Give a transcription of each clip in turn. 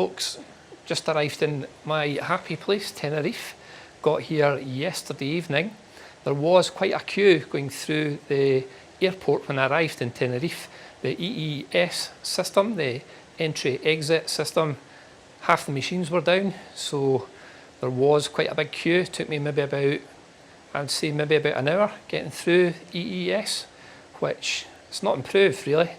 folks, just arrived in my happy place, Tenerife. Got here yesterday evening. There was quite a queue going through the airport when I arrived in Tenerife. The EES system, the entry-exit system, half the machines were down, so there was quite a big queue. It took me maybe about, I'd say maybe about an hour getting through EES, which it's not improved really.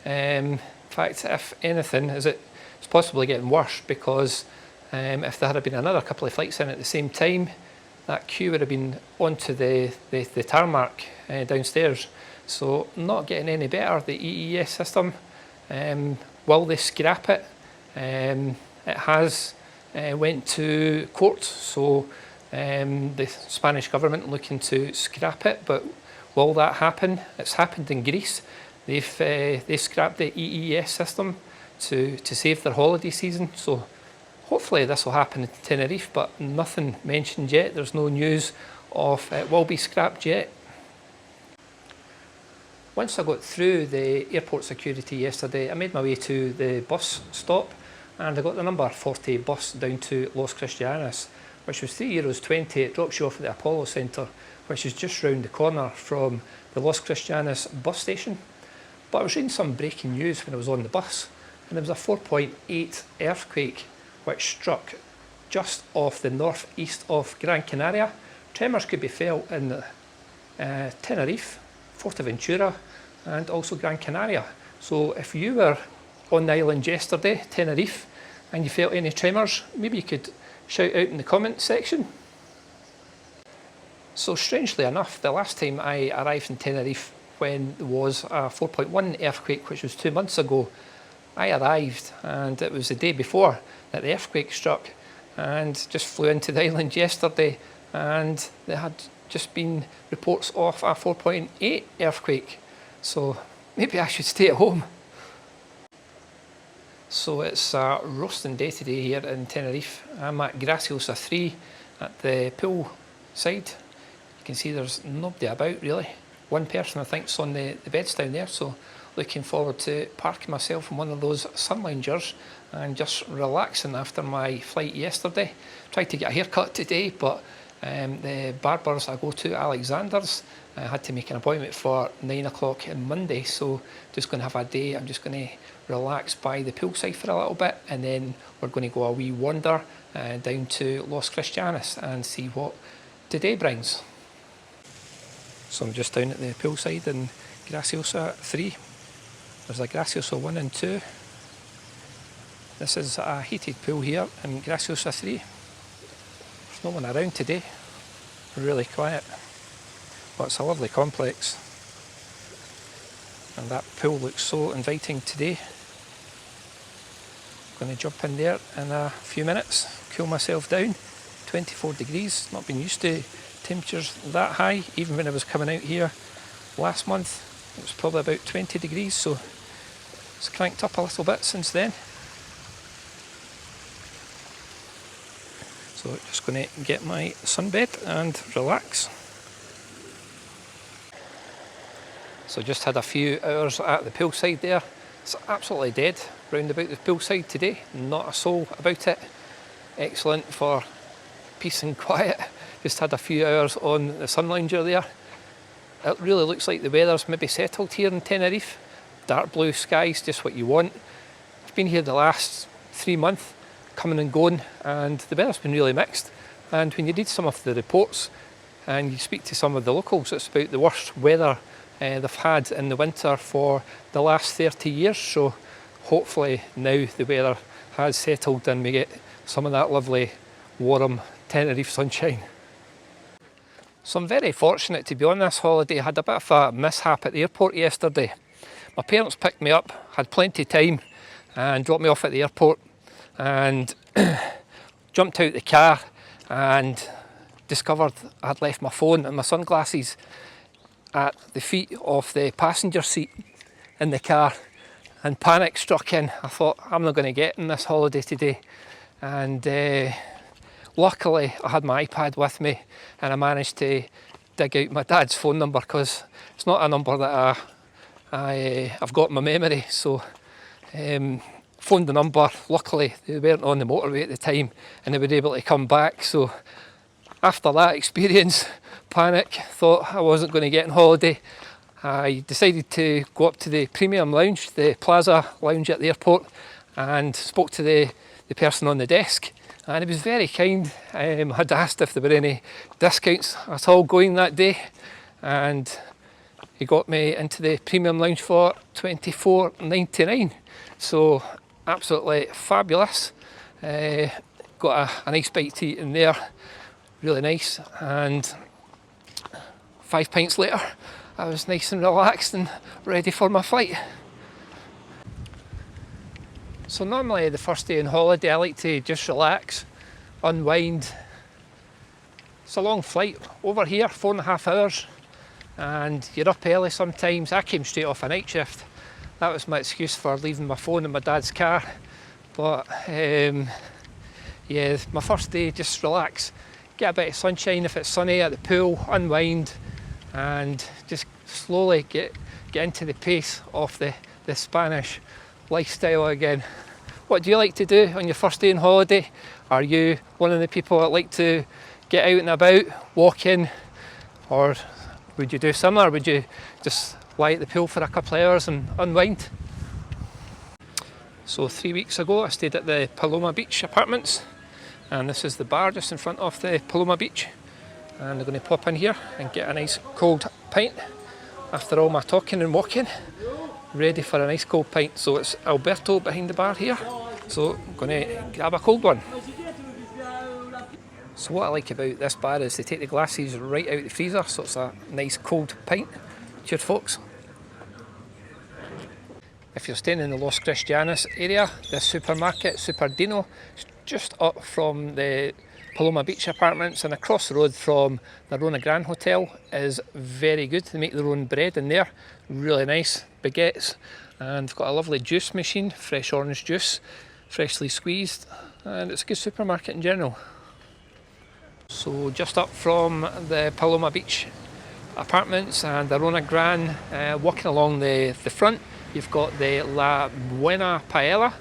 In fact, if anything, it's possibly getting worse, because if there had been another couple of flights in at the same time, that queue would have been onto the tarmac downstairs. So not getting any better, the EES system. Will they scrap it? It has went to court, so the Spanish government looking to scrap it, but will that happen? It's happened in Greece. They've scrapped the EES system to save their holiday season, so hopefully this will happen in Tenerife, but nothing mentioned yet. There's no news of it will be scrapped yet. Once I got through the airport security yesterday, I made my way to the bus stop, and I got the number 40 bus down to Los Cristianos, which was €3.20. It drops you off at the Apollo Centre, which is just round the corner from the Los Cristianos bus station. But I was reading some breaking news when I was on the bus, and there was a 4.8 earthquake which struck just off the northeast of Gran Canaria. Tremors could be felt in Tenerife, Fuerteventura, and also Gran Canaria. So if you were on the island yesterday, Tenerife, and you felt any tremors, maybe you could shout out in the comment section. So strangely enough, the last time I arrived in Tenerife, when there was a 4.1 earthquake, which was 2 months ago, I arrived and it was the day before that the earthquake struck, and just flew into the island yesterday, and there had just been reports of a 4.8 earthquake. So maybe I should stay at home. So it's a roasting day today here in Tenerife. I'm at Graciosa 3 at the Poolside. You can see there's nobody about really. One person I think is on the beds down there, so looking forward to parking myself in one of those sun loungers and just relaxing after my flight yesterday. Tried to get a haircut today, but the barbers I go to, Alexander's, I had to make an appointment for 9 o'clock on Monday, so just going to have a day. I'm just going to relax by the poolside for a little bit, and then we're going to go a wee wander down to Los Cristianos and see what today brings. So I'm just down at the poolside in Graciosa 3. There's a Graciosa 1 and 2. This is a heated pool here in Graciosa 3. There's no one around today, really quiet. But it's a lovely complex. And that pool looks so inviting today. I'm going to jump in there in a few minutes, cool myself down. 24 degrees, not been used to temperatures that high. Even when I was coming out here last month, it was probably about 20 degrees, so it's cranked up a little bit since then. So just going to get my sunbed and relax. So just had a few hours at the poolside there. It's absolutely dead round about the poolside today, not a soul about it. Excellent for peace and quiet. Just had a few hours on the sun lounger there. It really looks like the weather's maybe settled here in Tenerife. Dark blue skies, just what you want. I've been here the last 3 months, coming and going, and the weather's been really mixed. And when you read some of the reports and you speak to some of the locals, it's about the worst weather they've had in the winter for the last 30 years. So hopefully now the weather has settled and we get some of that lovely warm Tenerife sunshine. So I'm very fortunate to be on this holiday. I had a bit of a mishap at the airport yesterday. My parents picked me up, had plenty of time, and dropped me off at the airport, and jumped out the car and discovered I had left my phone and my sunglasses at the feet of the passenger seat in the car, and panic struck in. I thought, I'm not going to get in this holiday today. And luckily I had my iPad with me, and I managed to dig out my dad's phone number, because it's not a number that I've got in my memory. So phoned the number. Luckily they weren't on the motorway at the time and they were able to come back. So after that experience, panic, thought I wasn't going to get on holiday. I decided to go up to the premium lounge, the Plaza lounge at the airport, and spoke to the person on the desk, and he was very kind. I'd asked if there were any discounts at all going that day, and he got me into the premium lounge for $24.99. So absolutely fabulous. Got a nice bite to eat in there, really nice, and 5 pints later I was nice and relaxed and ready for my flight. So normally the first day on holiday I like to just relax, unwind. It's a long flight over here, 4.5 hours, and you're up early sometimes. I came straight off a night shift. That was my excuse for leaving my phone in my dad's car. But yeah, my first day, just relax, get a bit of sunshine if it's sunny, at the pool, unwind, and just slowly get into the pace of the Spanish lifestyle again. What do you like to do on your first day on holiday? Are you one of the people that like to get out and about, walking, or would you do similar? Would you just lie at the pool for a couple of hours and unwind? So 3 weeks ago I stayed at the Paloma Beach apartments, and this is the bar just in front of the Paloma Beach, and I'm going to pop in here and get a nice cold pint after all my talking and walking. Ready for a nice cold pint. So it's Alberto behind the bar here, so I'm going to grab a cold one. So what I like about this bar is they take the glasses right out of the freezer, so it's a nice cold pint. Cheers folks. If you're staying in the Los Cristianos area, this supermarket, Superdino, is just up from the Paloma Beach apartments and across the road from the Rona Gran Hotel, is very good. They make their own bread in there, really nice baguettes, and they've got a lovely juice machine, fresh orange juice, freshly squeezed, and it's a good supermarket in general. So just up from the Paloma Beach apartments and the Rona Gran, walking along the front, you've got the La Buena Paella,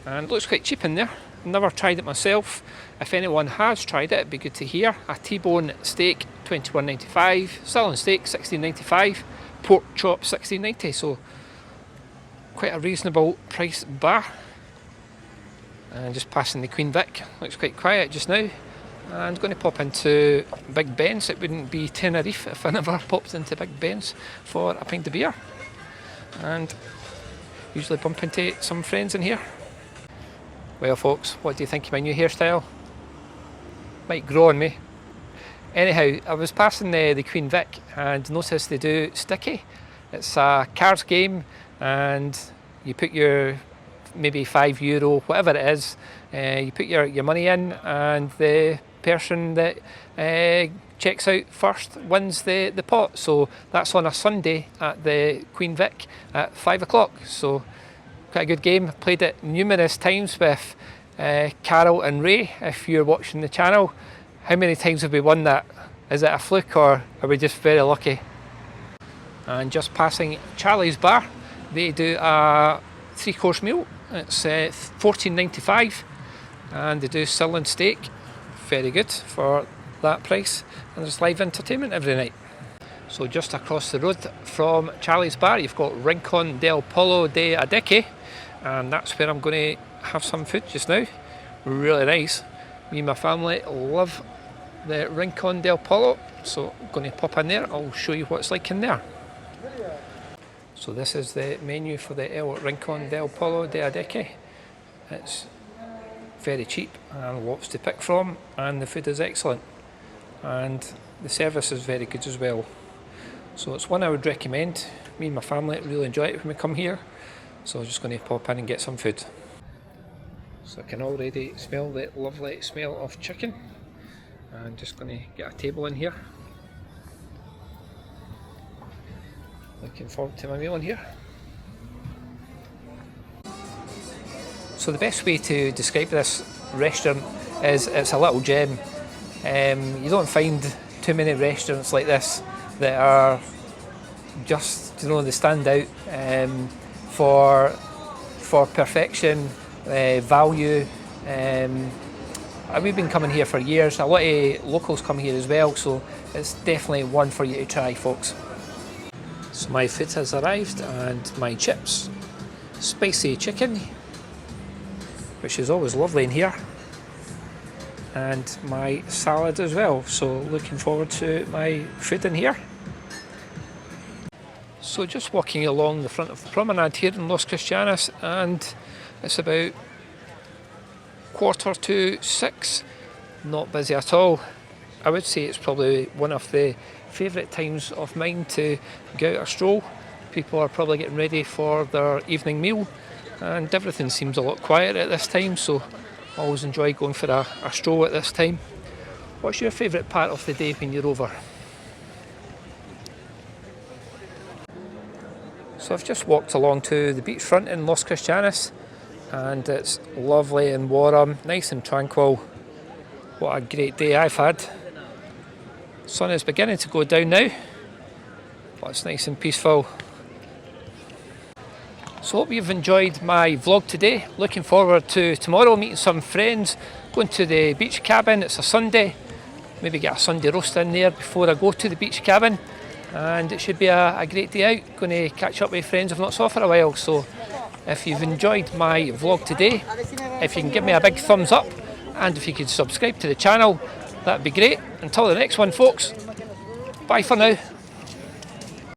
and it looks quite cheap in there. Never tried it myself. If anyone has tried it, it'd be good to hear. A T-bone steak, $21.95, sirloin steak, $16.95, pork chop, $16.90, so quite a reasonable price bar. And just passing the Queen Vic, looks quite quiet just now. And going to pop into Big Ben's. It wouldn't be Tenerife if I never popped into Big Ben's for a pint of beer. And usually bump into some friends in here. Well folks, what do you think of my new hairstyle? Might grow on me. Anyhow, I was passing the Queen Vic and noticed they do sticky. It's a cards game, and you put your maybe €5, whatever it is, you put your money in, and the person that checks out first wins the pot. So that's on a Sunday at the Queen Vic at 5 o'clock. So quite a good game. Played it numerous times with Carol and Ray. If you're watching the channel, how many times have we won that? Is it a fluke or are we just very lucky? And just passing Charlie's Bar, they do a 3-course meal. It's $14.95, and they do sirloin steak. Very good for that price, and there's live entertainment every night. So just across the road from Charlie's Bar, you've got Rincon del Polo de Adeque, and that's where I'm going to have some food just now. Really nice. Me and my family love the Rincon del Polo, so I'm going to pop in there. I'll show you what it's like in there. So this is the menu for the El Rincon del Polo de Adeque. It's very cheap and lots to pick from, and the food is excellent, and the service is very good as well. So it's one I would recommend. Me and my family really enjoy it when we come here, so I'm just going to pop in and get some food. So I can already smell the lovely smell of chicken. I'm just going to get a table in here. Looking forward to my meal in here. So the best way to describe this restaurant is it's a little gem. You don't find too many restaurants like this that are just, you know, they stand out for perfection, value. We've been coming here for years. A lot of locals come here as well, so it's definitely one for you to try, folks. So my food has arrived, and my chips, spicy chicken, which is always lovely in here, and my salad as well. So looking forward to my food in here. So just walking along the front of the promenade here in Los Cristianos, and it's about 6:15. Not busy at all. I would say it's probably one of the favourite times of mine to go out a stroll. People are probably getting ready for their evening meal, and everything seems a lot quieter at this time, so I always enjoy going for a stroll at this time. What's your favourite part of the day when you're over? So I've just walked along to the beachfront in Los Cristianos, and it's lovely and warm, nice and tranquil. What a great day I've had. Sun is beginning to go down now, but it's nice and peaceful. So hope you've enjoyed my vlog today. Looking forward to tomorrow, meeting some friends, going to the beach cabin. It's a Sunday, maybe get a Sunday roast in there before I go to the beach cabin, and it should be a great day out. Going to catch up with friends I've not saw for a while. So if you've enjoyed my vlog today, if you can give me a big thumbs up, and if you could subscribe to the channel, that'd be great. Until the next one, folks, bye for now.